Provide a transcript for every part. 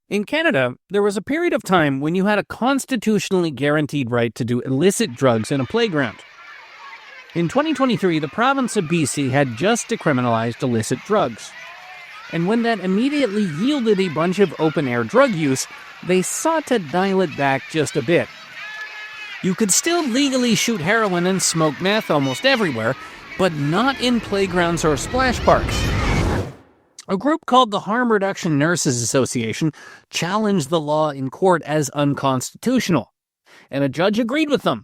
In Canada, there was a period of time when you had a constitutionally guaranteed right to do illicit drugs in a playground. In 2023, the province of BC had just decriminalized illicit drugs. And when that immediately yielded a bunch of open-air drug use, they sought to dial it back just a bit. You could still legally shoot heroin and smoke meth almost everywhere, but not in playgrounds or splash parks. A group called the Harm Reduction Nurses Association challenged the law in court as unconstitutional, and a judge agreed with them.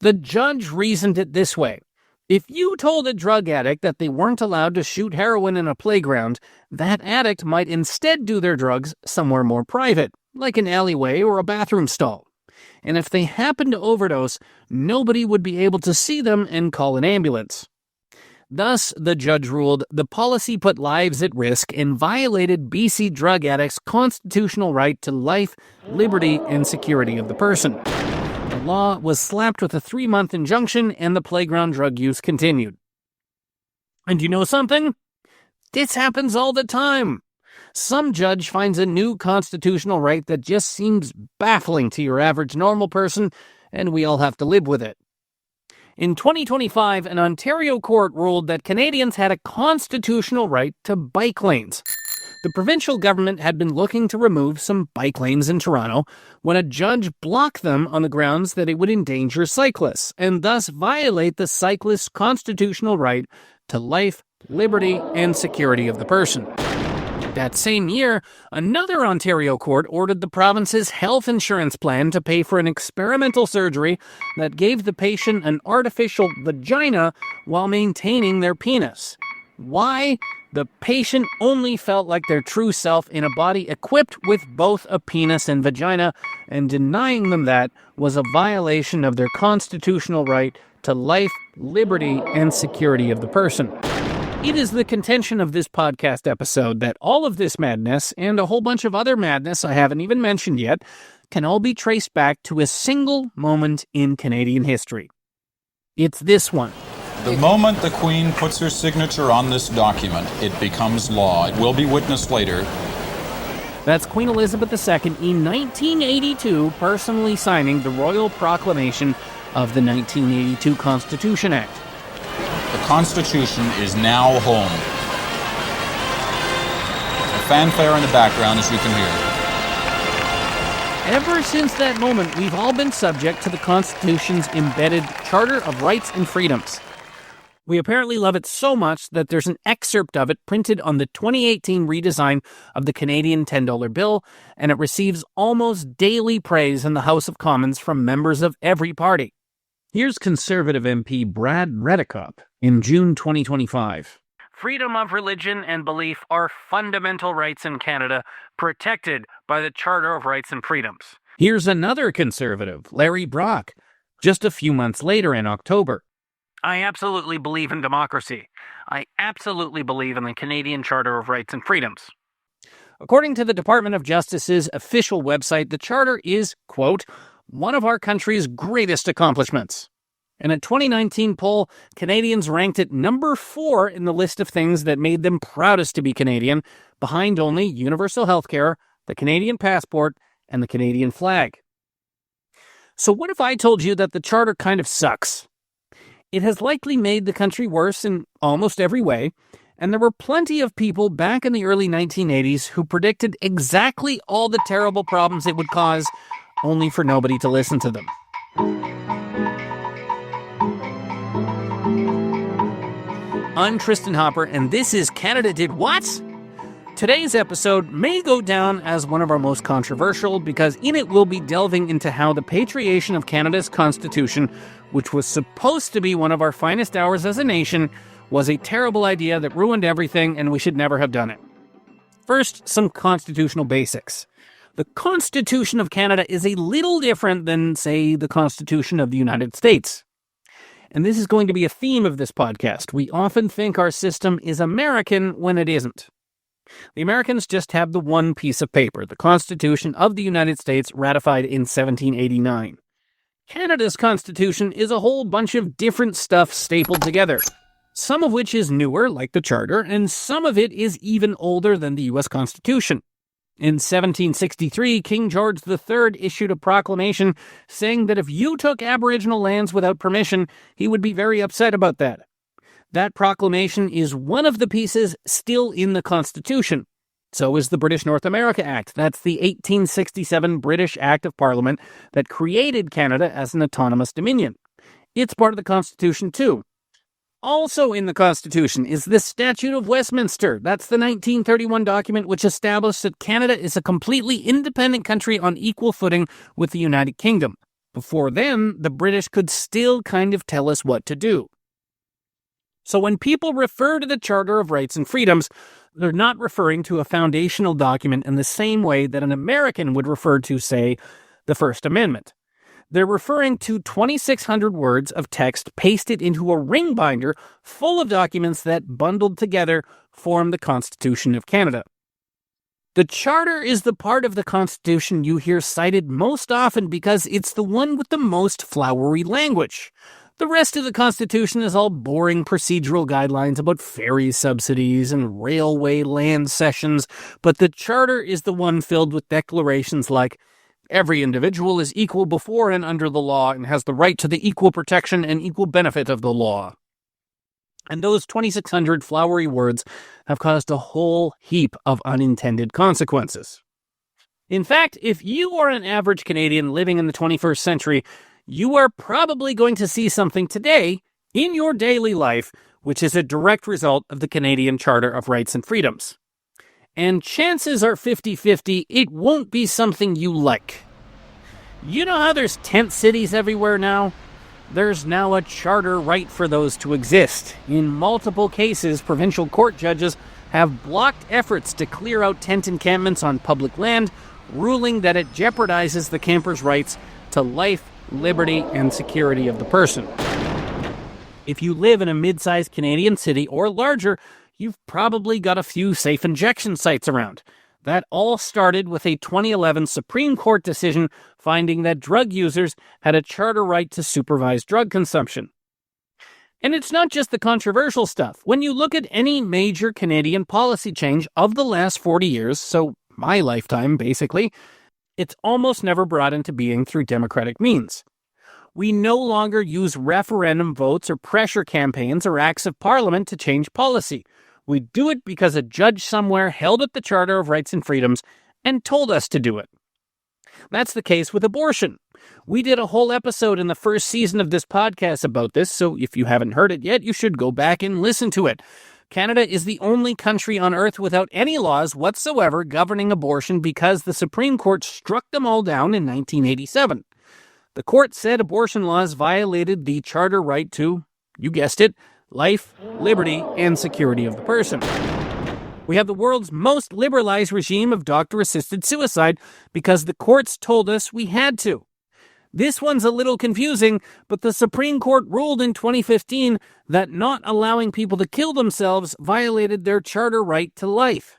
The judge reasoned it this way. If you told a drug addict that they weren't allowed to shoot heroin in a playground, that addict might instead do their drugs somewhere more private, like an alleyway or a bathroom stall. And if they happened to overdose, nobody would be able to see them and call an ambulance. Thus, the judge ruled, the policy put lives at risk and violated BC drug addicts' constitutional right to life, liberty, and security of the person. The law was slapped with a 3-month injunction, and the playground drug use continued. And you know something? This happens all the time. Some judge finds a new constitutional right that just seems baffling to your average normal person, and we all have to live with it. In 2025, an Ontario court ruled that Canadians had a constitutional right to bike lanes. The provincial government had been looking to remove some bike lanes in Toronto when a judge blocked them on the grounds that it would endanger cyclists and thus violate the cyclist's constitutional right to life, liberty, and security of the person. That same year, another Ontario court ordered the province's health insurance plan to pay for an experimental surgery that gave the patient an artificial vagina while maintaining their penis. Why? The patient only felt like their true self in a body equipped with both a penis and vagina, and denying them that was a violation of their constitutional right to life, liberty, and security of the person. It is the contention of this podcast episode that all of this madness, and a whole bunch of other madness I haven't even mentioned yet, can all be traced back to a single moment in Canadian history. It's this one. The moment the Queen puts her signature on this document, it becomes law. It will be witnessed later. That's Queen Elizabeth II in 1982 personally signing the Royal Proclamation of the 1982 Constitution Act. The Constitution is now home. A fanfare in the background, as you can hear. Ever since that moment, we've all been subject to the Constitution's embedded Charter of Rights and Freedoms. We apparently love it so much that there's an excerpt of it printed on the 2018 redesign of the Canadian $10 bill, and it receives almost daily praise in the House of Commons from members of every party. Here's Conservative MP Brad Redekop in June 2025. Freedom of religion and belief are fundamental rights in Canada, protected by the Charter of Rights and Freedoms. Here's another Conservative, Larry Brock, just a few months later in October. I absolutely believe in democracy. I absolutely believe in the Canadian Charter of Rights and Freedoms. According to the Department of Justice's official website, the Charter is, quote, one of our country's greatest accomplishments. In a 2019 poll, Canadians ranked it number 4 in the list of things that made them proudest to be Canadian, behind only universal healthcare, the Canadian passport, and the Canadian flag. So what if I told you that the Charter kind of sucks? It has likely made the country worse in almost every way, and there were plenty of people back in the early 1980s who predicted exactly all the terrible problems it would cause, only for nobody to listen to them. I'm Tristan Hopper, and this is Canada Did What? Today's episode may go down as one of our most controversial because in it we'll be delving into how the patriation of Canada's Constitution, which was supposed to be one of our finest hours as a nation, was a terrible idea that ruined everything and we should never have done it. First, some constitutional basics. The Constitution of Canada is a little different than, say, the Constitution of the United States. And this is going to be a theme of this podcast. We often think our system is American when it isn't. The Americans just have the one piece of paper, the Constitution of the United States, ratified in 1789. Canada's Constitution is a whole bunch of different stuff stapled together, some of which is newer, like the Charter, and some of it is even older than the U.S. Constitution. In 1763, King George III issued a proclamation saying that if you took Aboriginal lands without permission, he would be very upset about that. That proclamation is one of the pieces still in the Constitution. So is the British North America Act. That's the 1867 British Act of Parliament that created Canada as an autonomous dominion. It's part of the Constitution, too. Also in the Constitution is the Statute of Westminster. That's the 1931 document which established that Canada is a completely independent country on equal footing with the United Kingdom. Before then, the British could still kind of tell us what to do. So when people refer to the Charter of Rights and Freedoms, they're not referring to a foundational document in the same way that an American would refer to, say, the First Amendment. They're referring to 2,600 words of text pasted into a ring binder full of documents that, bundled together, form the Constitution of Canada. The Charter is the part of the Constitution you hear cited most often because it's the one with the most flowery language. The rest of the Constitution is all boring procedural guidelines about ferry subsidies and railway land cessions, but the Charter is the one filled with declarations like, every individual is equal before and under the law and has the right to the equal protection and equal benefit of the law. And those 2,600 flowery words have caused a whole heap of unintended consequences. In fact, if you are an average Canadian living in the 21st century, you are probably going to see something today in your daily life which is a direct result of the Canadian Charter of Rights and Freedoms. And chances are 50-50 it won't be something you like. You know how there's tent cities everywhere now? There's now a charter right for those to exist. In multiple cases, provincial court judges have blocked efforts to clear out tent encampments on public land, ruling that it jeopardizes the campers' rights to life, liberty, and security of the person. If you live in a mid-sized Canadian city or larger, you've probably got a few safe injection sites around. That all started with a 2011 Supreme Court decision finding that drug users had a charter right to supervise drug consumption. And it's not just the controversial stuff. When you look at any major Canadian policy change of the last 40 years, so my lifetime basically, it's almost never brought into being through democratic means. We no longer use referendum votes or pressure campaigns or acts of parliament to change policy. We do it because a judge somewhere held up the Charter of Rights and Freedoms and told us to do it. That's the case with abortion. We did a whole episode in the first season of this podcast about this, so if you haven't heard it yet, you should go back and listen to it. Canada is the only country on earth without any laws whatsoever governing abortion because the Supreme Court struck them all down in 1987. The court said abortion laws violated the charter right to, you guessed it, life, liberty, and security of the person. We have the world's most liberalized regime of doctor-assisted suicide because the courts told us we had to. This one's a little confusing, but the Supreme Court ruled in 2015 that not allowing people to kill themselves violated their charter right to life.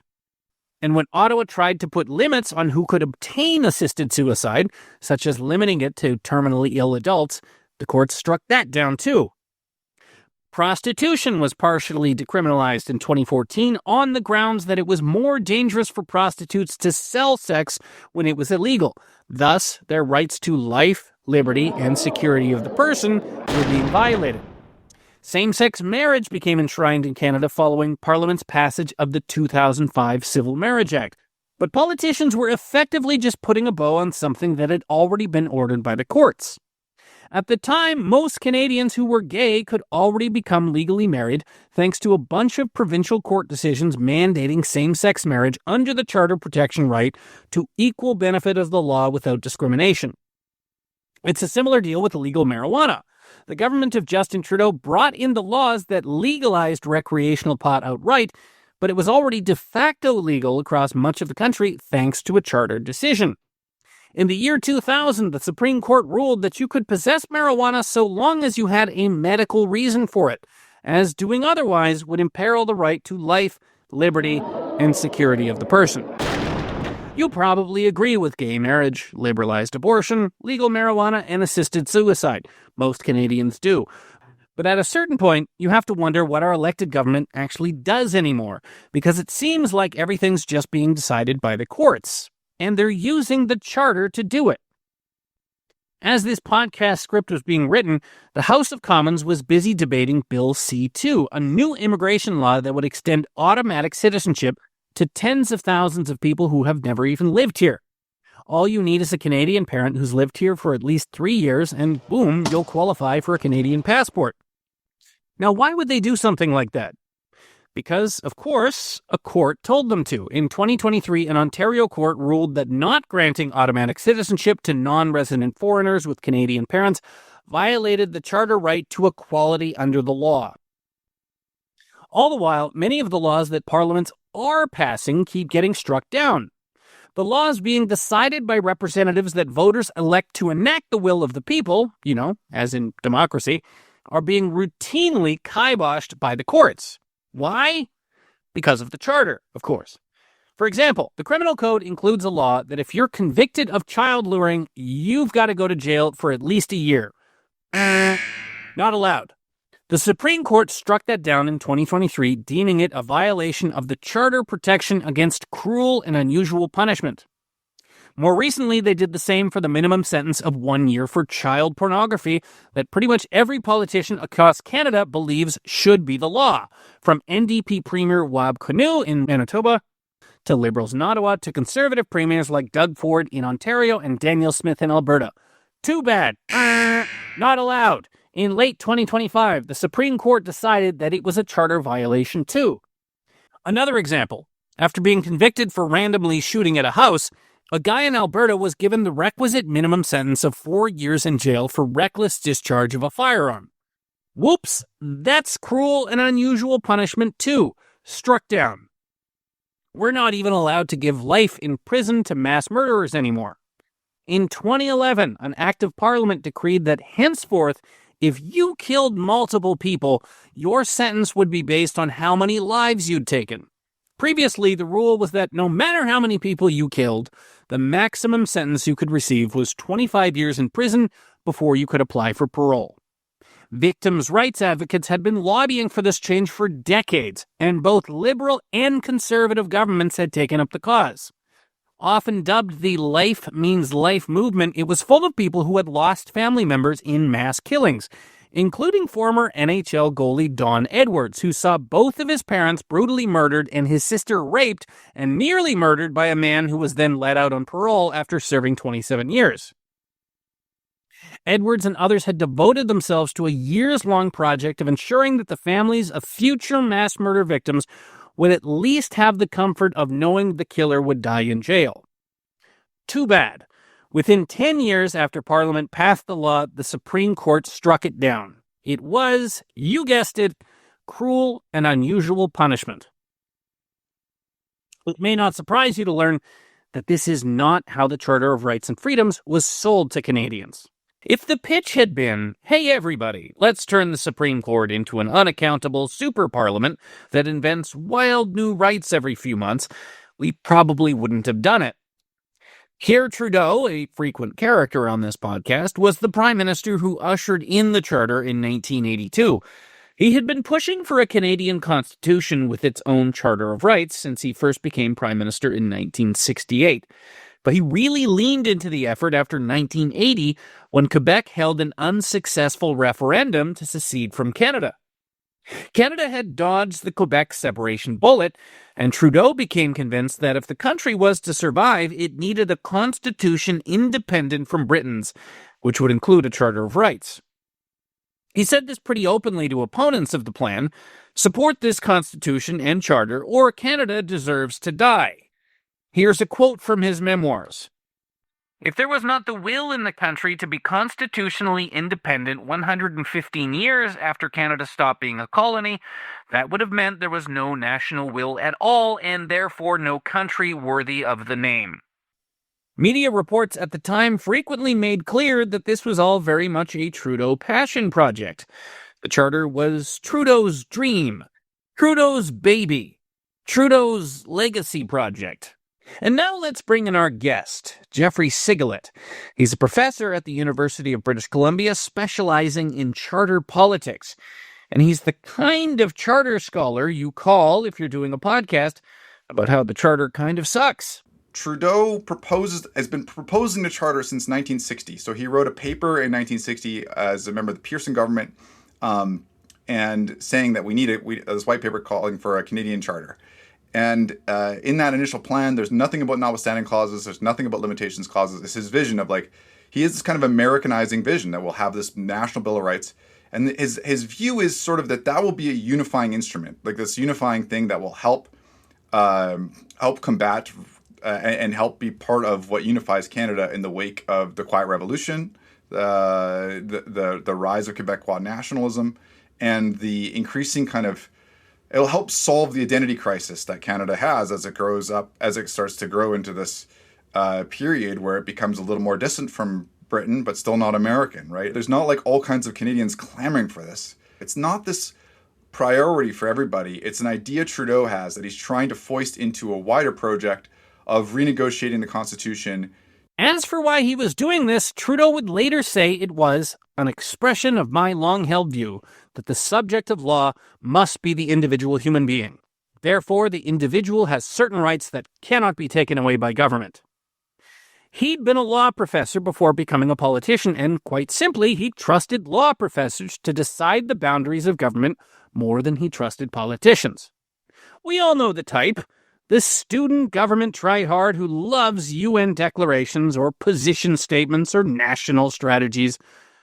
And when Ottawa tried to put limits on who could obtain assisted suicide, such as limiting it to terminally ill adults, the courts struck that down too. Prostitution was partially decriminalized in 2014 on the grounds that it was more dangerous for prostitutes to sell sex when it was illegal. Thus, their rights to life, liberty, and security of the person were being violated. Same-sex marriage became enshrined in Canada following Parliament's passage of the 2005 Civil Marriage Act. But politicians were effectively just putting a bow on something that had already been ordered by the courts. At the time, most Canadians who were gay could already become legally married thanks to a bunch of provincial court decisions mandating same-sex marriage under the Charter protection right to equal benefit of the law without discrimination. It's a similar deal with illegal marijuana. The government of Justin Trudeau brought in the laws that legalized recreational pot outright, but it was already de facto legal across much of the country thanks to a charter decision. In the year 2000, the Supreme Court ruled that you could possess marijuana so long as you had a medical reason for it, as doing otherwise would imperil the right to life, liberty, and security of the person. You'll probably agree with gay marriage, liberalized abortion, legal marijuana, and assisted suicide. Most Canadians do. But at a certain point, you have to wonder what our elected government actually does anymore, because it seems like everything's just being decided by the courts, and they're using the charter to do it. As this podcast script was being written, the House of Commons was busy debating Bill C-2, a new immigration law that would extend automatic citizenship to tens of thousands of people who have never even lived here. All you need is a Canadian parent who's lived here for at least 3 years, and boom, you'll qualify for a Canadian passport. Now, why would they do something like that? Because, of course, a court told them to. In 2023, an Ontario court ruled that not granting automatic citizenship to non-resident foreigners with Canadian parents violated the charter right to equality under the law. All the while, many of the laws that parliaments are passing keep getting struck down. The laws being decided by representatives that voters elect to enact the will of the people, as in democracy, are being routinely kiboshed by the courts. Why? Because of the charter, of course. For example, the criminal code includes a law that if you're convicted of child luring, you've got to go to jail for at least a year. Not allowed. The Supreme Court struck that down in 2023, deeming it a violation of the charter protection against cruel and unusual punishment. More recently, they did the same for the minimum sentence of 1 year for child pornography that pretty much every politician across Canada believes should be the law, from NDP Premier Wab Kinew in Manitoba to Liberals in Ottawa to Conservative premiers like Doug Ford in Ontario and Danielle Smith in Alberta. Too bad. Not allowed. In late 2025, the Supreme Court decided that it was a charter violation too. Another example. After being convicted for randomly shooting at a house, a guy in Alberta was given the requisite minimum sentence of 4 years in jail for reckless discharge of a firearm. Whoops, that's cruel and unusual punishment too. Struck down. We're not even allowed to give life in prison to mass murderers anymore. In 2011, an act of parliament decreed that henceforth, if you killed multiple people, your sentence would be based on how many lives you'd taken. Previously, the rule was that no matter how many people you killed, the maximum sentence you could receive was 25 years in prison before you could apply for parole. Victims' rights advocates had been lobbying for this change for decades, and both Liberal and Conservative governments had taken up the cause. Often dubbed the Life Means Life movement, it was full of people who had lost family members in mass killings, including former NHL goalie Don Edwards, who saw both of his parents brutally murdered and his sister raped and nearly murdered by a man who was then let out on parole after serving 27 years. Edwards and others had devoted themselves to a years-long project of ensuring that the families of future mass murder victims would at least have the comfort of knowing the killer would die in jail. Too bad. Within 10 years after Parliament passed the law, the Supreme Court struck it down. It was, you guessed it, cruel and unusual punishment. It may not surprise you to learn that this is not how the Charter of Rights and Freedoms was sold to Canadians. If the pitch had been, hey everybody, let's turn the Supreme Court into an unaccountable super parliament that invents wild new rights every few months, we probably wouldn't have done it. Pierre Trudeau, a frequent character on this podcast, was the prime minister who ushered in the charter in 1982. He had been pushing for a Canadian constitution with its own Charter of Rights since he first became prime minister in 1968. But he really leaned into the effort after 1980 when Quebec held an unsuccessful referendum to secede from Canada. Canada had dodged the Quebec separation bullet, and Trudeau became convinced that if the country was to survive, it needed a constitution independent from Britain's, which would include a Charter of Rights. He said this pretty openly to opponents of the plan: support this constitution and charter, or Canada deserves to die. Here's a quote from his memoirs. If there was not the will in the country to be constitutionally independent 115 years after Canada stopped being a colony, that would have meant there was no national will at all, and therefore no country worthy of the name. Media reports at the time frequently made clear that this was all very much a Trudeau passion project. The charter was Trudeau's dream, Trudeau's baby, Trudeau's legacy project. And now let's bring in our guest, Jeffrey Sigalet. He's a professor at the University of British Columbia, specializing in charter politics. And he's the kind of charter scholar you call if you're doing a podcast about how the charter kind of sucks. Trudeau has been proposing the charter since 1960. So he wrote a paper in 1960 as a member of the Pearson government, and saying that we need this white paper calling for a Canadian charter. And in that initial plan, there's nothing about notwithstanding clauses. There's nothing about limitations clauses. It's his vision of he has this kind of Americanizing vision that we'll have this national Bill of Rights. And his view is sort of that will be a unifying instrument, like this unifying thing that will help combat and help be part of what unifies Canada in the wake of the Quiet Revolution, the rise of Quebecois nationalism, and the increasing it'll help solve the identity crisis that Canada has as it starts to grow into this period where it becomes a little more distant from Britain, but still not American, right? There's not all kinds of Canadians clamoring for this. It's not this priority for everybody. It's an idea Trudeau has that he's trying to foist into a wider project of renegotiating the Constitution. As for why he was doing this, Trudeau would later say it was an expression of my long-held view that the subject of law must be the individual human being. Therefore, the individual has certain rights that cannot be taken away by government. He'd been a law professor before becoming a politician, and quite simply, he trusted law professors to decide the boundaries of government more than he trusted politicians. We all know the type. The student government tryhard who loves UN declarations or position statements or national strategies.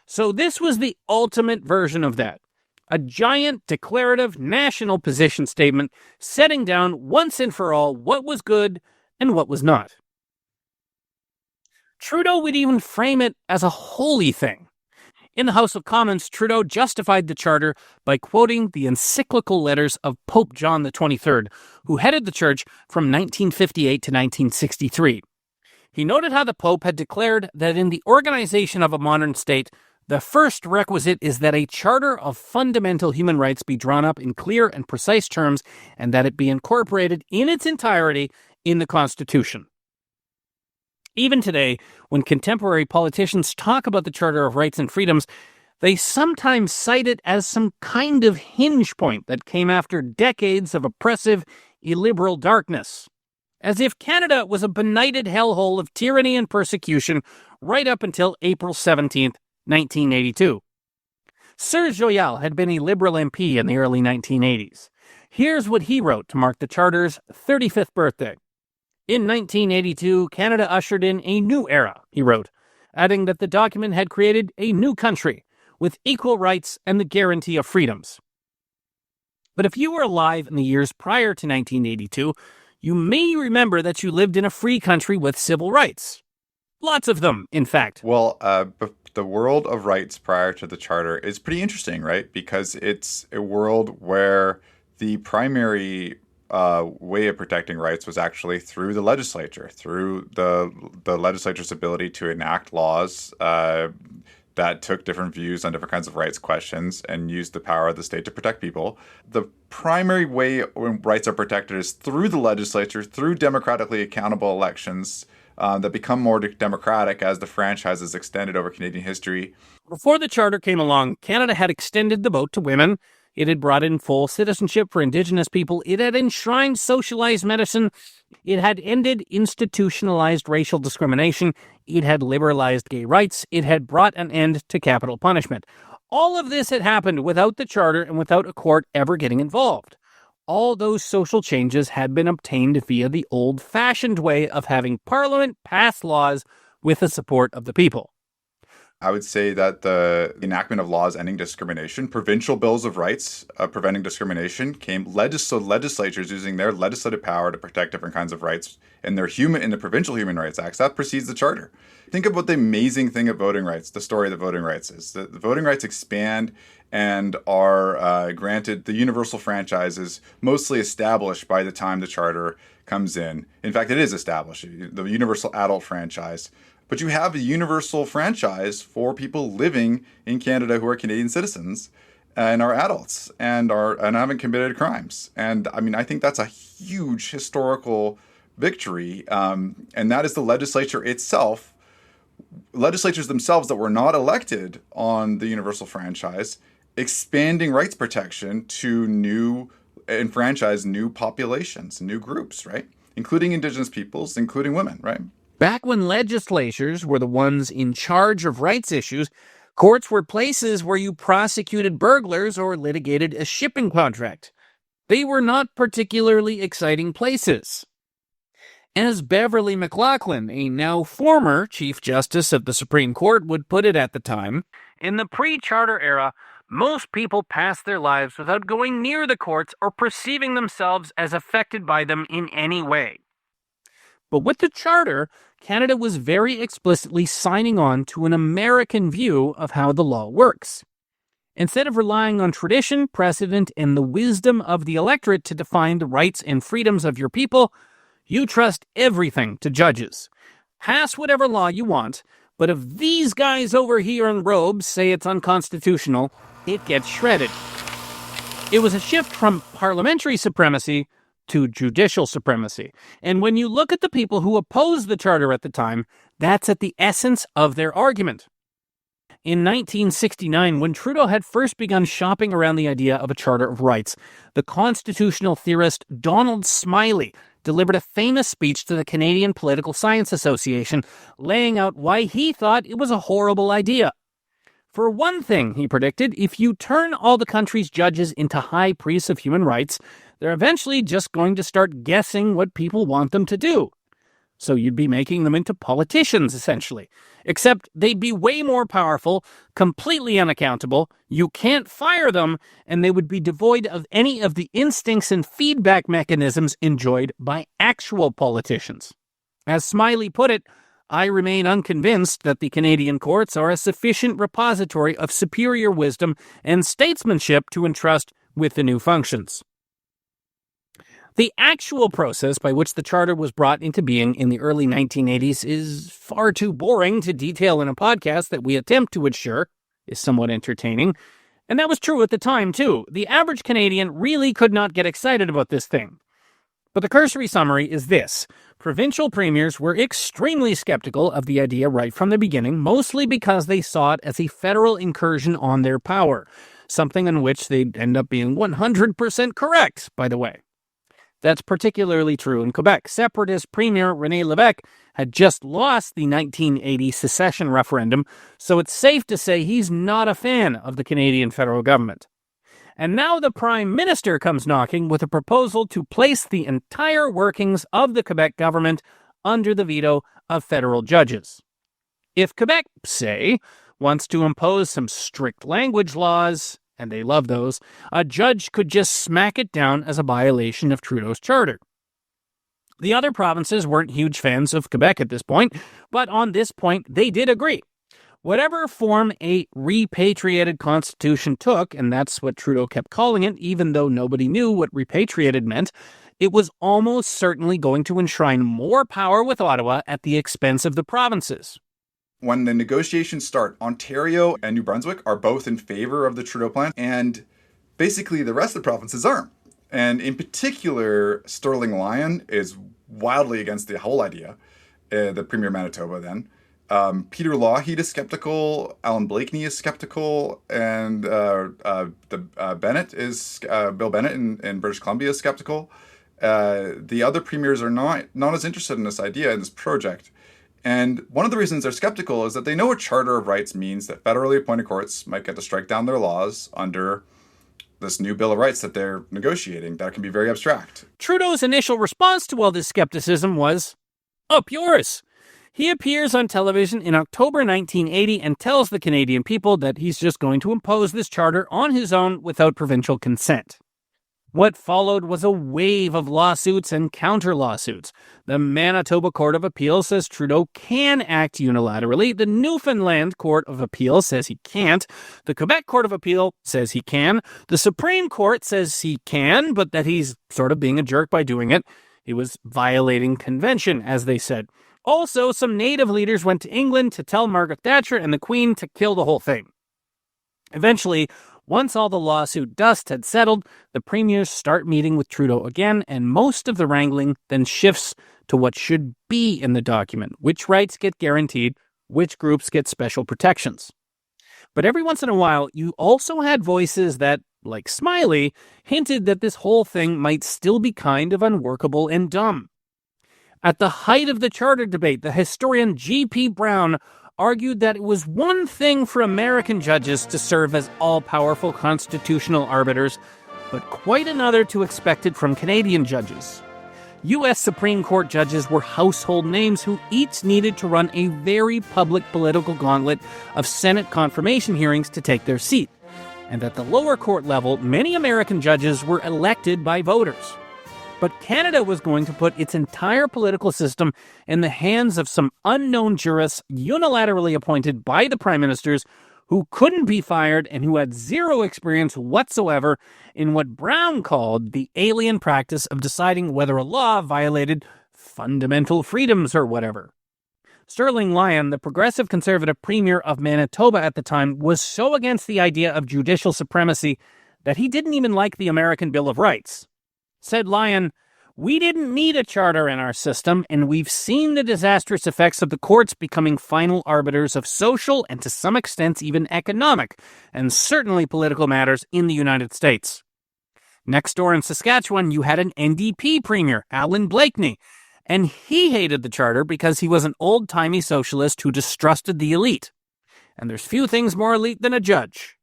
So this was the ultimate version of that. A giant declarative national position statement setting down once and for all what was good and what was not. Trudeau would even frame it as a holy thing. In the House of Commons, Trudeau justified the charter by quoting the encyclical letters of Pope John XXIII, who headed the church from 1958 to 1963. He noted how the Pope had declared that in the organization of a modern state, the first requisite is that a charter of fundamental human rights be drawn up in clear and precise terms, and that it be incorporated in its entirety in the Constitution. Even today, when contemporary politicians talk about the Charter of Rights and Freedoms, they sometimes cite it as some kind of hinge point that came after decades of oppressive, illiberal darkness. As if Canada was a benighted hellhole of tyranny and persecution right up until April 17th, 1982. Serge Joyal had been a Liberal MP in the early 1980s. Here's what he wrote to mark the Charter's 35th birthday. In 1982, Canada ushered in a new era, he wrote, adding that the document had created a new country with equal rights and the guarantee of freedoms. But if you were alive in the years prior to 1982, you may remember that you lived in a free country with civil rights. Lots of them, in fact. Well, the world of rights prior to the Charter is pretty interesting, right? Because it's a world where the primary way of protecting rights was actually through the legislature, through the legislature's ability to enact laws that took different views on different kinds of rights questions and used the power of the state to protect people. The primary way when rights are protected is through the legislature, through democratically accountable elections that become more democratic as the franchise is extended over Canadian history. Before the Charter came along, Canada had extended the vote to women. It had brought in full citizenship for Indigenous people. It had enshrined socialized medicine. It had ended institutionalized racial discrimination. It had liberalized gay rights. It had brought an end to capital punishment. All of this had happened without the Charter and without a court ever getting involved. All those social changes had been obtained via the old-fashioned way of having Parliament pass laws with the support of the people. I would say that the enactment of laws ending discrimination, provincial bills of rights preventing discrimination, came legislatures using their legislative power to protect different kinds of rights in the provincial human rights acts. That precedes the Charter. Think about the amazing thing of voting rights, the story of the voting rights is. The voting rights expand and are granted the universal franchises, mostly established by the time the Charter comes in. In fact, it is established, the universal adult franchise. But you have a universal franchise for people living in Canada who are Canadian citizens and are adults and haven't committed crimes. And I mean, I think that's a huge historical victory, and that is the legislature itself, legislatures themselves that were not elected on the universal franchise, expanding rights protection to enfranchise new populations, new groups, right? Including indigenous peoples, including women, right? Back when legislatures were the ones in charge of rights issues, courts were places where you prosecuted burglars or litigated a shipping contract. They were not particularly exciting places. As Beverly McLaughlin, a now former Chief Justice of the Supreme Court, would put it at the time, in the pre-charter era, most people passed their lives without going near the courts or perceiving themselves as affected by them in any way. But with the charter, Canada was very explicitly signing on to an American view of how the law works. Instead of relying on tradition, precedent, and the wisdom of the electorate to define the rights and freedoms of your people, you trust everything to judges. Pass whatever law you want, but if these guys over here in robes say it's unconstitutional, it gets shredded. It was a shift from parliamentary supremacy to judicial supremacy. And when you look at the people who opposed the charter at the time, that's at the essence of their argument. In 1969, when Trudeau had first begun shopping around the idea of a Charter of Rights, the constitutional theorist Donald Smiley delivered a famous speech to the Canadian Political Science Association, laying out why he thought it was a horrible idea. For one thing, he predicted, if you turn all the country's judges into high priests of human rights, they're eventually just going to start guessing what people want them to do. So you'd be making them into politicians, essentially. Except they'd be way more powerful, completely unaccountable, you can't fire them, and they would be devoid of any of the instincts and feedback mechanisms enjoyed by actual politicians. As Smiley put it, I remain unconvinced that the Canadian courts are a sufficient repository of superior wisdom and statesmanship to entrust with the new functions. The actual process by which the Charter was brought into being in the early 1980s is far too boring to detail in a podcast that we attempt to ensure is somewhat entertaining. And that was true at the time, too. The average Canadian really could not get excited about this thing. But the cursory summary is this. Provincial premiers were extremely skeptical of the idea right from the beginning, mostly because they saw it as a federal incursion on their power, something in which they'd end up being 100% correct, by the way. That's particularly true in Quebec. Separatist Premier René Lévesque had just lost the 1980 secession referendum, so it's safe to say he's not a fan of the Canadian federal government. And now the Prime Minister comes knocking with a proposal to place the entire workings of the Quebec government under the veto of federal judges. If Quebec, say, wants to impose some strict language laws, and they love those, a judge could just smack it down as a violation of Trudeau's charter. The other provinces weren't huge fans of Quebec at this point, but on this point they did agree. Whatever form a repatriated constitution took, and that's what Trudeau kept calling it, even though nobody knew what repatriated meant, it was almost certainly going to enshrine more power with Ottawa at the expense of the provinces. When the negotiations start, Ontario and New Brunswick are both in favor of the Trudeau plan, and basically the rest of the provinces aren't. And in particular, Sterling Lyon is wildly against the whole idea, the Premier of Manitoba then. Peter Lougheed is skeptical, Alan Blakeney is skeptical, and Bennett is Bill Bennett in British Columbia is skeptical. The other premiers are not as interested in this idea, in this project. And one of the reasons they're skeptical is that they know a Charter of Rights means that federally appointed courts might get to strike down their laws under this new Bill of Rights that they're negotiating. That can be very abstract. Trudeau's initial response to all this skepticism was, up yours. He appears on television in October 1980 and tells the Canadian people that he's just going to impose this charter on his own without provincial consent. What followed was a wave of lawsuits and counter-lawsuits. The Manitoba Court of Appeal says Trudeau can act unilaterally. The Newfoundland Court of Appeal says he can't. The Quebec Court of Appeal says he can. The Supreme Court says he can, but that he's sort of being a jerk by doing it. He was violating convention, as they said. Also, some Native leaders went to England to tell Margaret Thatcher and the Queen to kill the whole thing. Eventually, once all the lawsuit dust had settled, the premiers start meeting with Trudeau again, and most of the wrangling then shifts to what should be in the document, which rights get guaranteed, which groups get special protections. But every once in a while, you also had voices that, like Smiley, hinted that this whole thing might still be kind of unworkable and dumb. At the height of the charter debate, the historian G.P. Brown argued that it was one thing for American judges to serve as all-powerful constitutional arbiters, but quite another to expect it from Canadian judges. U.S. Supreme Court judges were household names who each needed to run a very public political gauntlet of Senate confirmation hearings to take their seat. And at the lower court level, many American judges were elected by voters. But Canada was going to put its entire political system in the hands of some unknown jurists unilaterally appointed by the prime ministers who couldn't be fired and who had zero experience whatsoever in what Brown called the alien practice of deciding whether a law violated fundamental freedoms or whatever. Sterling Lyon, the progressive conservative premier of Manitoba at the time, was so against the idea of judicial supremacy that he didn't even like the American Bill of Rights. Said Lyon, "We didn't need a charter in our system, and we've seen the disastrous effects of the courts becoming final arbiters of social and to some extent even economic, and certainly political matters in the United States." Next door in Saskatchewan, you had an NDP premier, Alan Blakeney, and he hated the charter because he was an old-timey socialist who distrusted the elite. And there's few things more elite than a judge.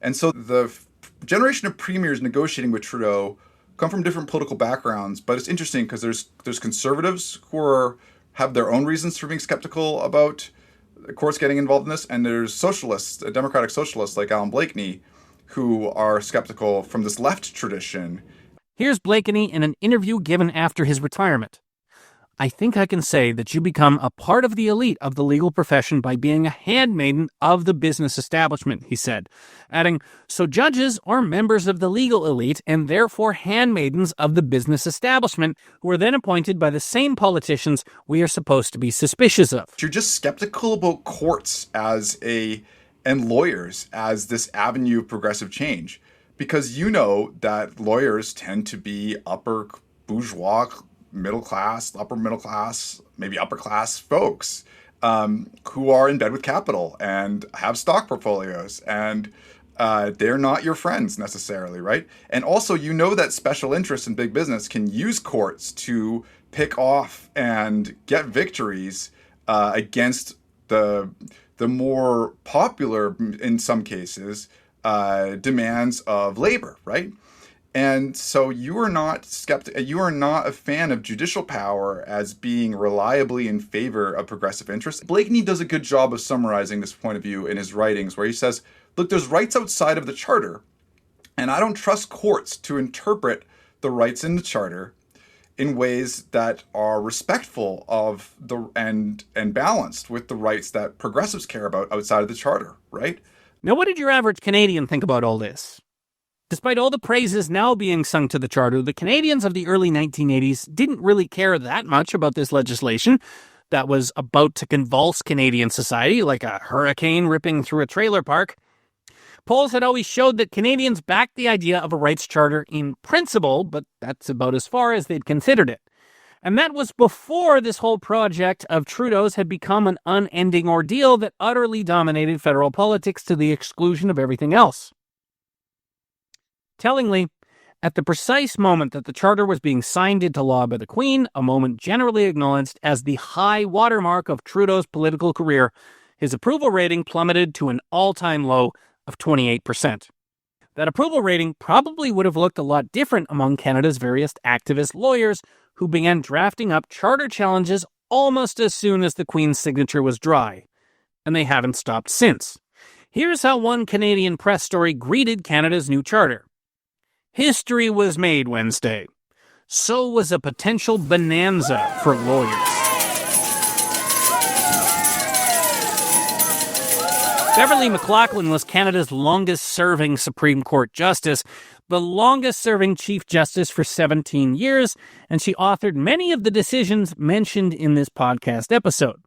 And so the generation of premiers negotiating with Trudeau come from different political backgrounds, but it's interesting because there's conservatives who have their own reasons for being skeptical about the courts getting involved in this, and there's socialists, democratic socialists like Alan Blakeney, who are skeptical from this left tradition. Here's Blakeney in an interview given after his retirement. "I think I can say that you become a part of the elite of the legal profession by being a handmaiden of the business establishment," he said, adding, "So judges are members of the legal elite and therefore handmaidens of the business establishment who are then appointed by the same politicians we are supposed to be suspicious of." You're just skeptical about courts and lawyers as this avenue of progressive change because you know that lawyers tend to be upper bourgeois, middle class, upper middle class, maybe upper class folks who are in bed with capital and have stock portfolios, and they're not your friends necessarily, right? And also, you know that special interests in big business can use courts to pick off and get victories against the more popular, in some cases, demands of labor, right? And so you are not a fan of judicial power as being reliably in favor of progressive interests. Blakeney does a good job of summarizing this point of view in his writings, where he says, look, there's rights outside of the charter, and I don't trust courts to interpret the rights in the charter in ways that are respectful of and balanced with the rights that progressives care about outside of the charter, right? Now, what did your average Canadian think about all this? Despite all the praises now being sung to the charter, the Canadians of the early 1980s didn't really care that much about this legislation that was about to convulse Canadian society like a hurricane ripping through a trailer park. Polls had always showed that Canadians backed the idea of a rights charter in principle, but that's about as far as they'd considered it. And that was before this whole project of Trudeau's had become an unending ordeal that utterly dominated federal politics to the exclusion of everything else. Tellingly, at the precise moment that the charter was being signed into law by the Queen, a moment generally acknowledged as the high watermark of Trudeau's political career, his approval rating plummeted to an all-time low of 28%. That approval rating probably would have looked a lot different among Canada's various activist lawyers who began drafting up charter challenges almost as soon as the Queen's signature was dry. And they haven't stopped since. Here's how one Canadian press story greeted Canada's new charter. "History was made Wednesday. So was a potential bonanza for lawyers." Beverly McLachlin was Canada's longest-serving Supreme Court justice, the longest-serving Chief Justice for 17 years, and she authored many of the decisions mentioned in this podcast episode.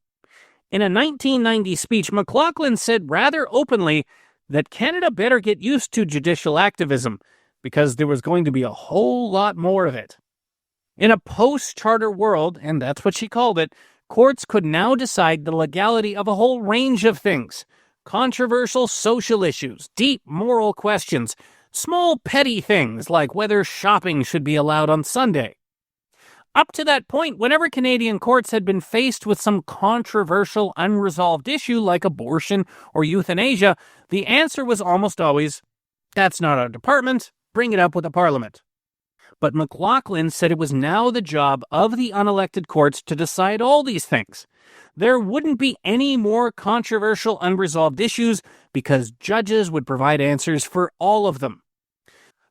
In a 1990 speech, McLachlin said rather openly that Canada better get used to judicial activism, because there was going to be a whole lot more of it. In a post-charter world, and that's what she called it, courts could now decide the legality of a whole range of things. Controversial social issues, deep moral questions, small petty things like whether shopping should be allowed on Sunday. Up to that point, whenever Canadian courts had been faced with some controversial, unresolved issue like abortion or euthanasia, the answer was almost always, "That's not our department, bring it up with the Parliament." But McLaughlin said it was now the job of the unelected courts to decide all these things. There wouldn't be any more controversial, unresolved issues because judges would provide answers for all of them.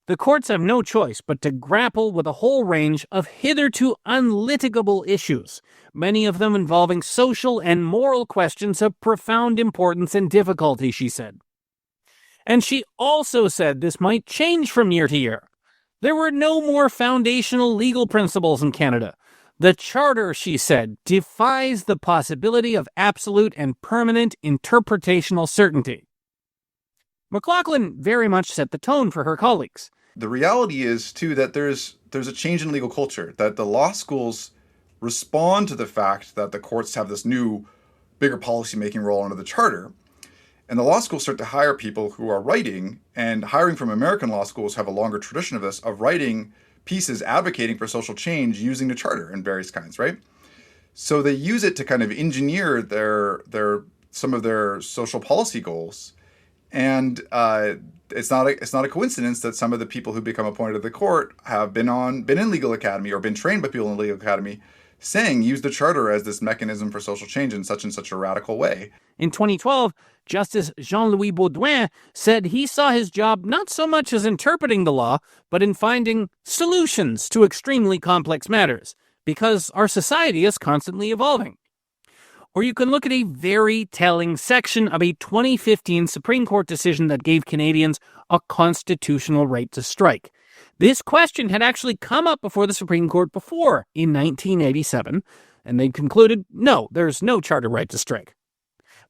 The courts have no choice but to grapple with a whole range of hitherto unlitigable issues, many of them involving social and moral questions of profound importance and difficulty, she said. And she also said this might change from year to year. There were no more foundational legal principles in Canada. The Charter, she said, defies the possibility of absolute and permanent interpretational certainty. McLaughlin very much set the tone for her colleagues. The reality is, too, that there's a change in legal culture, that the law schools respond to the fact that the courts have this new, bigger policy-making role under the Charter. And the law schools start to hire people who are writing, and hiring from American law schools have a longer tradition of this, of writing pieces advocating for social change using the Charter in various kinds, right? So they use it to kind of engineer some of their social policy goals. And it's not a coincidence that some of the people who become appointed to the court have been in legal academy or been trained by people in legal academy saying use the Charter as this mechanism for social change in such and such a radical way. In 2012, Justice Jean-Louis Baudouin said he saw his job not so much as interpreting the law, but in finding solutions to extremely complex matters, because our society is constantly evolving. Or you can look at a very telling section of a 2015 Supreme Court decision that gave Canadians a constitutional right to strike. This question had actually come up before the Supreme Court before, in 1987, and they'd concluded, no, there's no charter right to strike.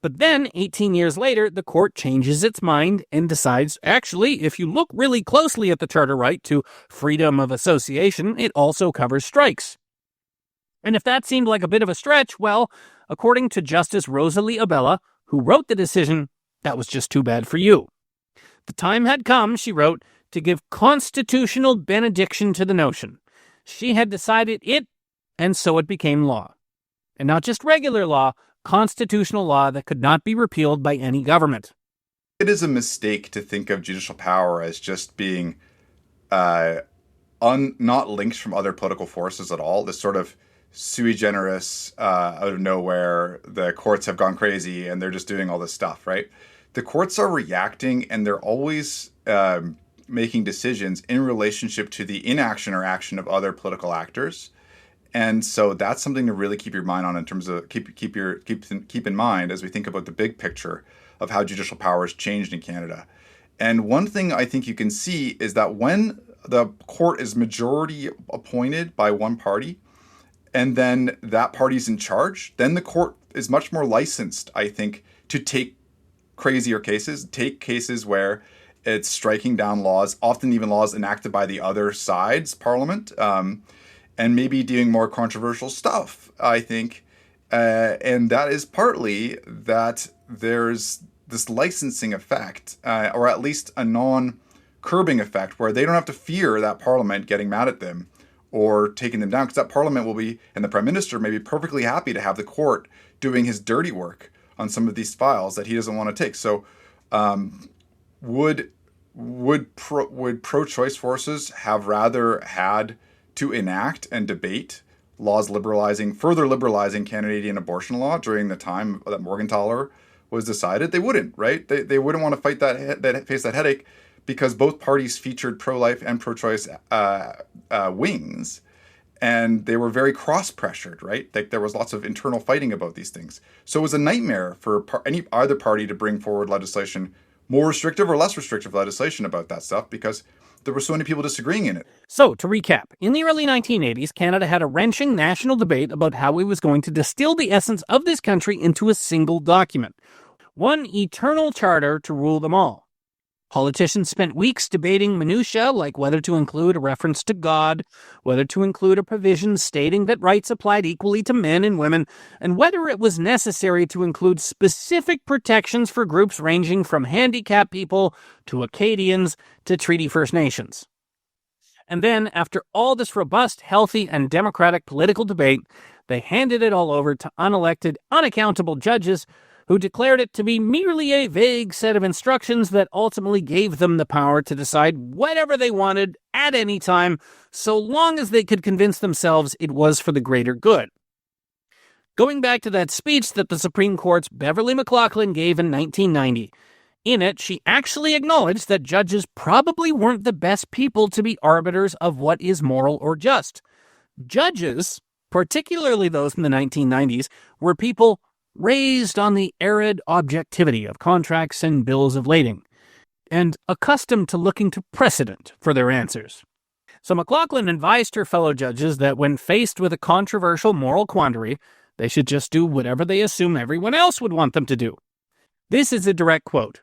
But then, 18 years later, the court changes its mind and decides, actually, if you look really closely at the charter right to freedom of association, it also covers strikes. And if that seemed like a bit of a stretch, well, according to Justice Rosalie Abella, who wrote the decision, that was just too bad for you. The time had come, she wrote, to give constitutional benediction to the notion. She had decided it, and so it became law. And not just regular law, constitutional law that could not be repealed by any government. It is a mistake to think of judicial power as just being not linked from other political forces at all. This sort of sui generis, out of nowhere, the courts have gone crazy and they're just doing all this stuff, right? The courts are reacting and they're always making decisions in relationship to the inaction or action of other political actors. And so that's something to really keep your mind on in terms of keep in mind as we think about the big picture of how judicial power has changed in Canada. And one thing I think you can see is that when the court is majority appointed by one party, and then that party's in charge, then the court is much more licensed, I think, to take crazier cases, take cases where it's striking down laws, often even laws enacted by the other side's parliament, and maybe doing more controversial stuff, I think. And that is partly that there's this licensing effect, or at least a non-curbing effect, where they don't have to fear that parliament getting mad at them or taking them down, because that parliament will be, and the prime minister may be perfectly happy to have the court doing his dirty work on some of these files that he doesn't want to take. So would pro-choice forces have rather had to enact and debate laws further liberalizing Canadian abortion law during the time that Morgentaler was decided? They wouldn't, right? They wouldn't want to face that headache, because both parties featured pro-life and pro-choice wings, and they were very cross-pressured, right? Like there was lots of internal fighting about these things. So it was a nightmare for either party to bring forward legislation, more restrictive or less restrictive legislation about that stuff, because there were so many people disagreeing in it. So, to recap, in the early 1980s, Canada had a wrenching national debate about how it was going to distill the essence of this country into a single document. One eternal charter to rule them all. Politicians spent weeks debating minutiae like whether to include a reference to God, whether to include a provision stating that rights applied equally to men and women, and whether it was necessary to include specific protections for groups ranging from handicapped people to Acadians to Treaty First Nations. And then, after all this robust, healthy, and democratic political debate, they handed it all over to unelected, unaccountable judges who declared it to be merely a vague set of instructions that ultimately gave them the power to decide whatever they wanted at any time, so long as they could convince themselves it was for the greater good. Going back to that speech that the Supreme Court's Beverly McLaughlin gave in 1990, in it, she actually acknowledged that judges probably weren't the best people to be arbiters of what is moral or just. Judges, particularly those in the 1990s, were people raised on the arid objectivity of contracts and bills of lading, and accustomed to looking to precedent for their answers. So McLaughlin advised her fellow judges that when faced with a controversial moral quandary, they should just do whatever they assume everyone else would want them to do. This is a direct quote.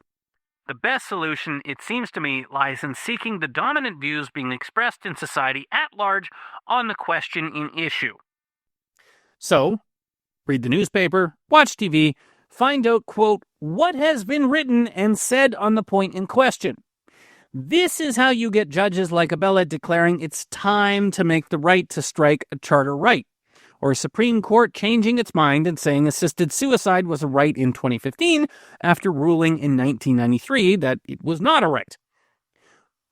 "The best solution, it seems to me, lies in seeking the dominant views being expressed in society at large on the question in issue." So, read the newspaper, watch TV, find out, quote, what has been written and said on the point in question. This is how you get judges like Abella declaring it's time to make the right to strike a charter right, or a Supreme Court changing its mind and saying assisted suicide was a right in 2015 after ruling in 1993 that it was not a right.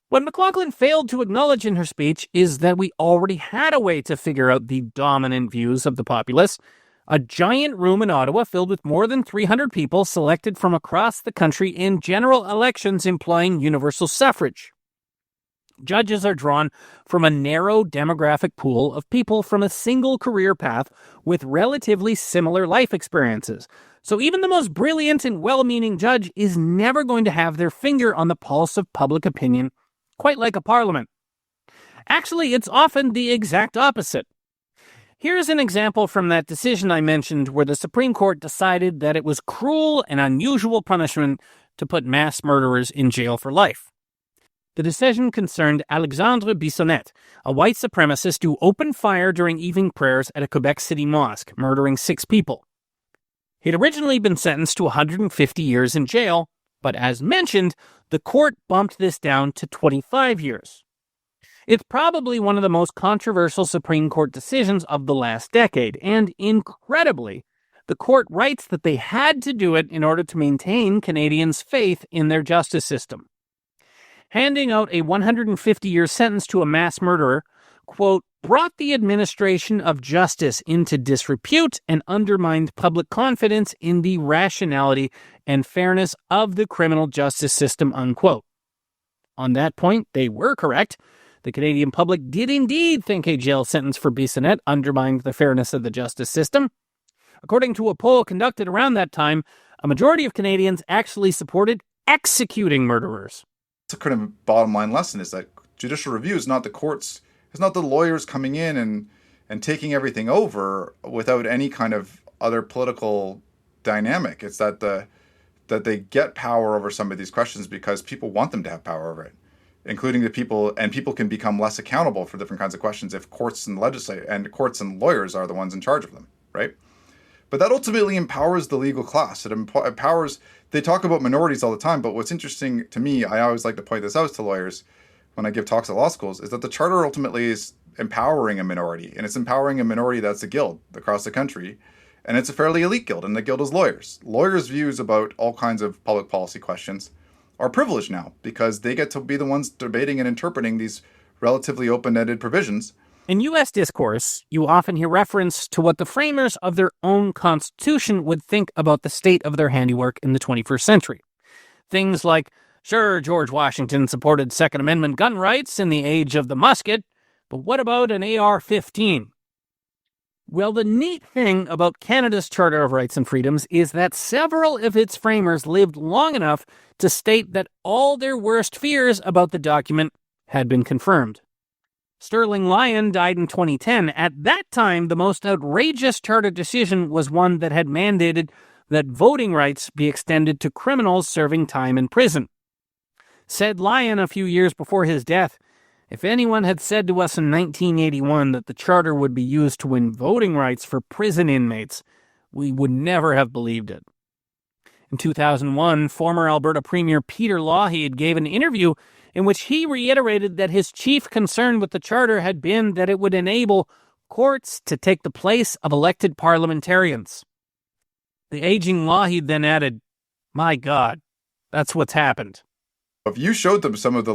What McLaughlin failed to acknowledge in her speech is that we already had a way to figure out the dominant views of the populace. A giant room in Ottawa filled with more than 300 people selected from across the country in general elections employing universal suffrage. Judges are drawn from a narrow demographic pool of people from a single career path with relatively similar life experiences. So even the most brilliant and well-meaning judge is never going to have their finger on the pulse of public opinion, quite like a parliament. Actually, it's often the exact opposite. Here's an example from that decision I mentioned where the Supreme Court decided that it was cruel and unusual punishment to put mass murderers in jail for life. The decision concerned Alexandre Bissonnette, a white supremacist who opened fire during evening prayers at a Quebec City mosque, murdering 6 people. He'd originally been sentenced to 150 years in jail, but as mentioned, the court bumped this down to 25 years. It's probably one of the most controversial Supreme Court decisions of the last decade, and incredibly, the court writes that they had to do it in order to maintain Canadians' faith in their justice system. Handing out a 150-year sentence to a mass murderer, quote, brought the administration of justice into disrepute and undermined public confidence in the rationality and fairness of the criminal justice system, unquote. On that point, they were correct. The Canadian public did indeed think a jail sentence for Bissonnette undermined the fairness of the justice system. According to a poll conducted around that time, a majority of Canadians actually supported executing murderers. The kind of bottom line lesson is that judicial review is not the courts, it's not the lawyers coming in and taking everything over without any kind of other political dynamic. It's that they get power over some of these questions because people want them to have power over it, including the people, and people can become less accountable for different kinds of questions if courts and courts and lawyers are the ones in charge of them, right? But that ultimately empowers the legal class. It empowers, they talk about minorities all the time, but what's interesting to me, I always like to point this out to lawyers when I give talks at law schools, is that the charter ultimately is empowering a minority, and it's empowering a minority that's a guild across the country, and it's a fairly elite guild, and the guild is lawyers. Lawyers' views about all kinds of public policy questions are privileged now because they get to be the ones debating and interpreting these relatively open-ended provisions. In U.S. discourse, you often hear reference to what the framers of their own constitution would think about the state of their handiwork in the 21st century. Things like, sure, George Washington supported Second Amendment gun rights in the age of the musket, but what about an AR-15? Well, the neat thing about Canada's Charter of Rights and Freedoms is that several of its framers lived long enough to state that all their worst fears about the document had been confirmed. Sterling Lyon died in 2010. At that time, the most outrageous charter decision was one that had mandated that voting rights be extended to criminals serving time in prison. Said Lyon a few years before his death, "If anyone had said to us in 1981 that the charter would be used to win voting rights for prison inmates, we would never have believed it." In 2001, former Alberta Premier Peter Lougheed gave an interview in which he reiterated that his chief concern with the charter had been that it would enable courts to take the place of elected parliamentarians. The aging Lougheed then added, "My God, that's what's happened." If you showed them some of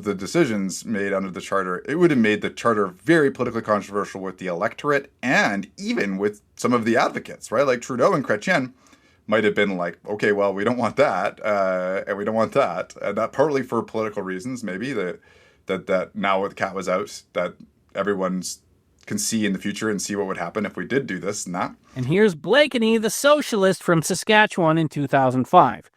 the decisions made under the charter, it would have made the charter very politically controversial with the electorate and even with some of the advocates, right? Like Trudeau and Chrétien might have been like, okay, well, we don't want that, and we don't want that, and that partly for political reasons, maybe that now the cat was out, that everyone's can see in the future and see what would happen if we did do this and that. And here's Blakeney, the socialist from Saskatchewan in 2005.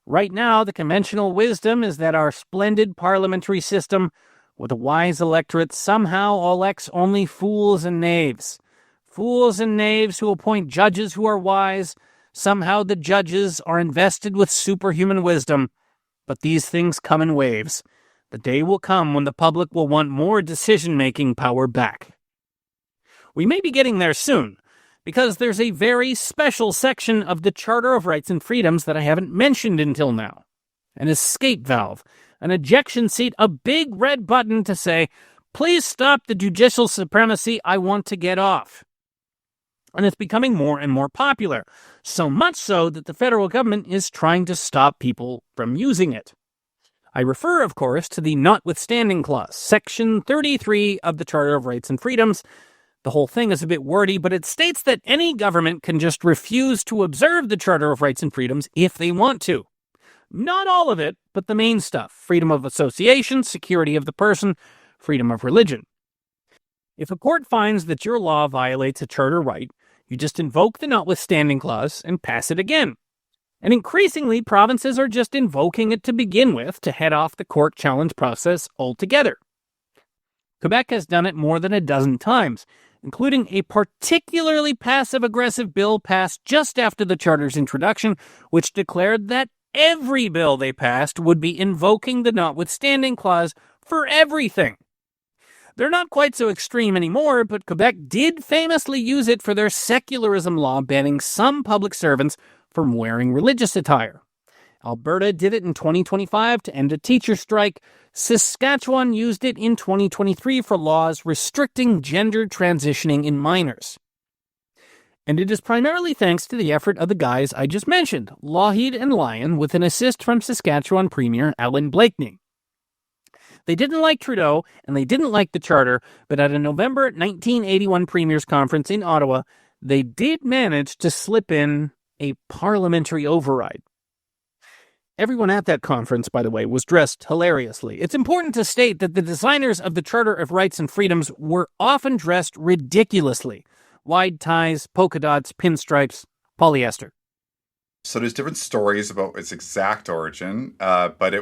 "Right now, the conventional wisdom is that our splendid parliamentary system, with a wise electorate, somehow elects only fools and knaves. Fools and knaves who appoint judges who are wise. Somehow the judges are invested with superhuman wisdom. But these things come in waves. The day will come when the public will want more decision-making power back." We may be getting there soon, because there's a very special section of the Charter of Rights and Freedoms that I haven't mentioned until now. An escape valve, an ejection seat, a big red button to say, "Please stop the judicial supremacy, I want to get off." And it's becoming more and more popular, so much so that the federal government is trying to stop people from using it. I refer, of course, to the Notwithstanding Clause, Section 33 of the Charter of Rights and Freedoms. The whole thing is a bit wordy, but it states that any government can just refuse to observe the Charter of Rights and Freedoms if they want to. Not all of it, but the main stuff: freedom of association, security of the person, freedom of religion. If a court finds that your law violates a charter right, you just invoke the Notwithstanding Clause and pass it again. And increasingly, provinces are just invoking it to begin with to head off the court challenge process altogether. Quebec has done it more than a dozen times, including a particularly passive-aggressive bill passed just after the Charter's introduction, which declared that every bill they passed would be invoking the Notwithstanding Clause for everything. They're not quite so extreme anymore, but Quebec did famously use it for their secularism law banning some public servants from wearing religious attire. Alberta did it in 2025 to end a teacher strike. Saskatchewan used it in 2023 for laws restricting gender transitioning in minors. And it is primarily thanks to the effort of the guys I just mentioned, Lougheed and Lyon, with an assist from Saskatchewan Premier Alan Blakeney. They didn't like Trudeau, and they didn't like the Charter, but at a November 1981 Premier's Conference in Ottawa, they did manage to slip in a parliamentary override. Everyone at that conference, by the way, was dressed hilariously. It's important to state that the designers of the Charter of Rights and Freedoms were often dressed ridiculously. Wide ties, polka dots, pinstripes, polyester. So there's different stories about its exact origin, but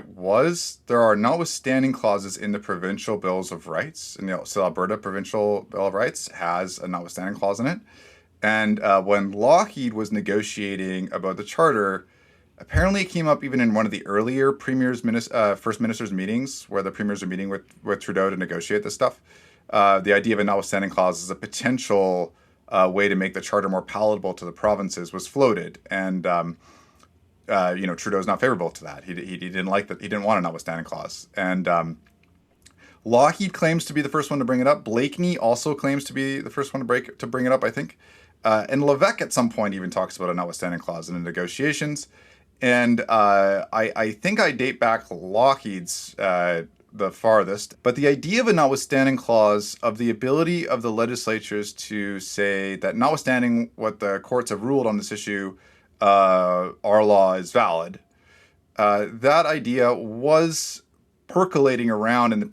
there are notwithstanding clauses in the provincial bills of rights. And so Alberta Provincial Bill of Rights has a notwithstanding clause in it. And when Lougheed was negotiating about the charter, apparently it came up even in one of the earlier first ministers' meetings, where the premiers are meeting with Trudeau to negotiate this stuff. The idea of a notwithstanding clause is a potential way to make the charter more palatable to the provinces was floated, and Trudeau's not favorable to that. He didn't like that. He didn't want a notwithstanding clause, and Lougheed claims to be the first one to bring it up. Blakeney also claims to be the first one to bring it up, I think, and Levesque at some point even talks about a notwithstanding clause in the negotiations, and I think I date back Lougheed's the farthest, but the idea of a notwithstanding clause, of the ability of the legislatures to say that notwithstanding what the courts have ruled on this issue, our law is valid, that idea was percolating around in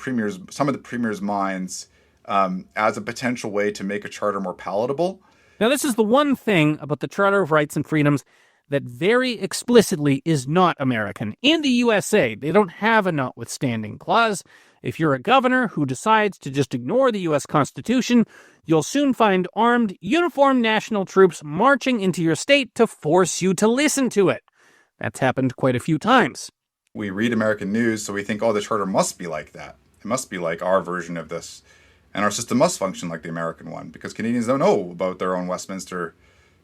some of the premier's minds as a potential way to make a charter more palatable. Now, this is the one thing about the Charter of Rights and Freedoms that very explicitly is not American. In the USA, they don't have a notwithstanding clause. If you're a governor who decides to just ignore the U.S. Constitution, you'll soon find armed, uniformed national troops marching into your state to force you to listen to it. That's happened quite a few times. We read American news, so we think, oh, the charter must be like that. It must be like our version of this. And our system must function like the American one, because Canadians don't know about their own Westminster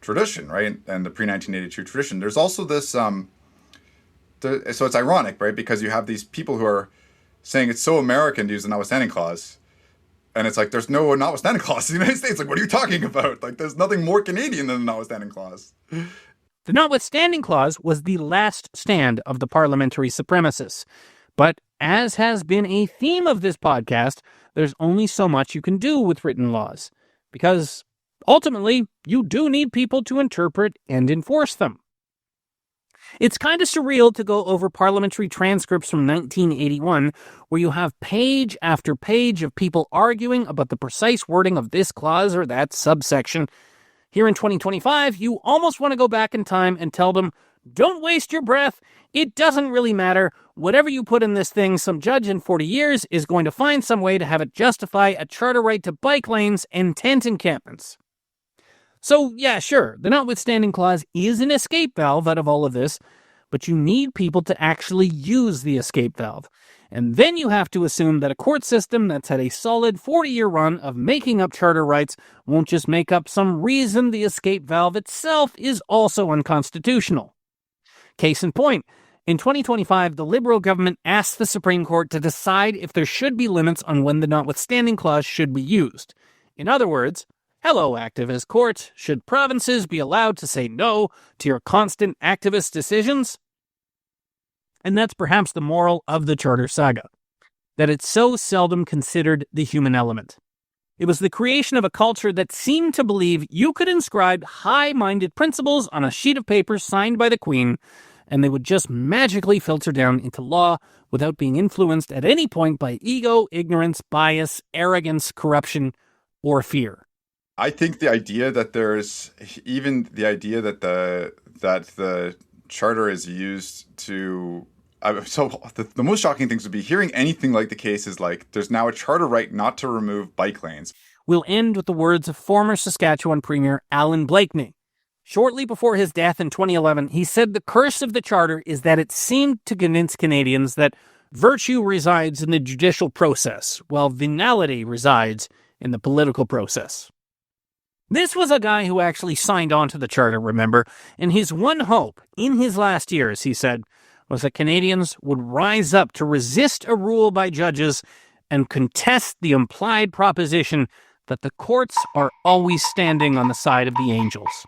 tradition, right? And the pre-1982 tradition. There's also this, so it's ironic, right? Because you have these people who are saying it's so American to use the notwithstanding clause. And it's like, there's no notwithstanding clause in the United States. Like, what are you talking about? Like, there's nothing more Canadian than the notwithstanding clause. The notwithstanding clause was the last stand of the parliamentary supremacists. But as has been a theme of this podcast, there's only so much you can do with written laws. Because ultimately, you do need people to interpret and enforce them. It's kind of surreal to go over parliamentary transcripts from 1981 where you have page after page of people arguing about the precise wording of this clause or that subsection. Here in 2025, you almost want to go back in time and tell them, don't waste your breath. It doesn't really matter. Whatever you put in this thing, some judge in 40 years is going to find some way to have it justify a charter right to bike lanes and tent encampments. So, yeah, sure, the notwithstanding clause is an escape valve out of all of this, but you need people to actually use the escape valve. And then you have to assume that a court system that's had a solid 40-year run of making up charter rights won't just make up some reason the escape valve itself is also unconstitutional. Case in point, in 2025, the Liberal government asked the Supreme Court to decide if there should be limits on when the notwithstanding clause should be used. In other words, hello, activist court, should provinces be allowed to say no to your constant activist decisions? And that's perhaps the moral of the Charter saga, that it's so seldom considered the human element. It was the creation of a culture that seemed to believe you could inscribe high-minded principles on a sheet of paper signed by the Queen, and they would just magically filter down into law without being influenced at any point by ego, ignorance, bias, arrogance, corruption, or fear. I think the idea that there's even the idea that the charter is used to the most shocking things would be hearing anything like the case is like there's now a charter right not to remove bike lanes. We'll end with the words of former Saskatchewan Premier Alan Blakeney. Shortly before his death in 2011, he said the curse of the charter is that it seemed to convince Canadians that virtue resides in the judicial process, while venality resides in the political process. This was a guy who actually signed on to the charter, remember, and his one hope in his last years, he said, was that Canadians would rise up to resist a rule by judges and contest the implied proposition that the courts are always standing on the side of the angels.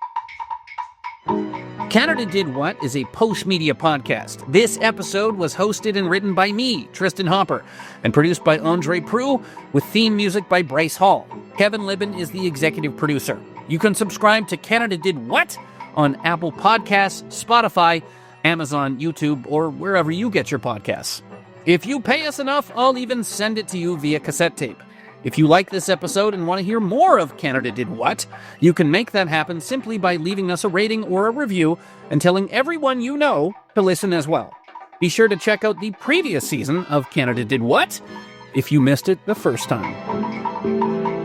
Canada Did What is a post-media podcast. This episode was hosted and written by me, Tristan Hopper, and produced by Andre Proulx, with theme music by Bryce Hall. Kevin Libben is the executive producer. You can subscribe to Canada Did What on Apple Podcasts, Spotify, Amazon, YouTube, or wherever you get your podcasts. If you pay us enough, I'll even send it to you via cassette tape. If you like this episode and want to hear more of Canada Did What, you can make that happen simply by leaving us a rating or a review and telling everyone you know to listen as well. Be sure to check out the previous season of Canada Did What if you missed it the first time.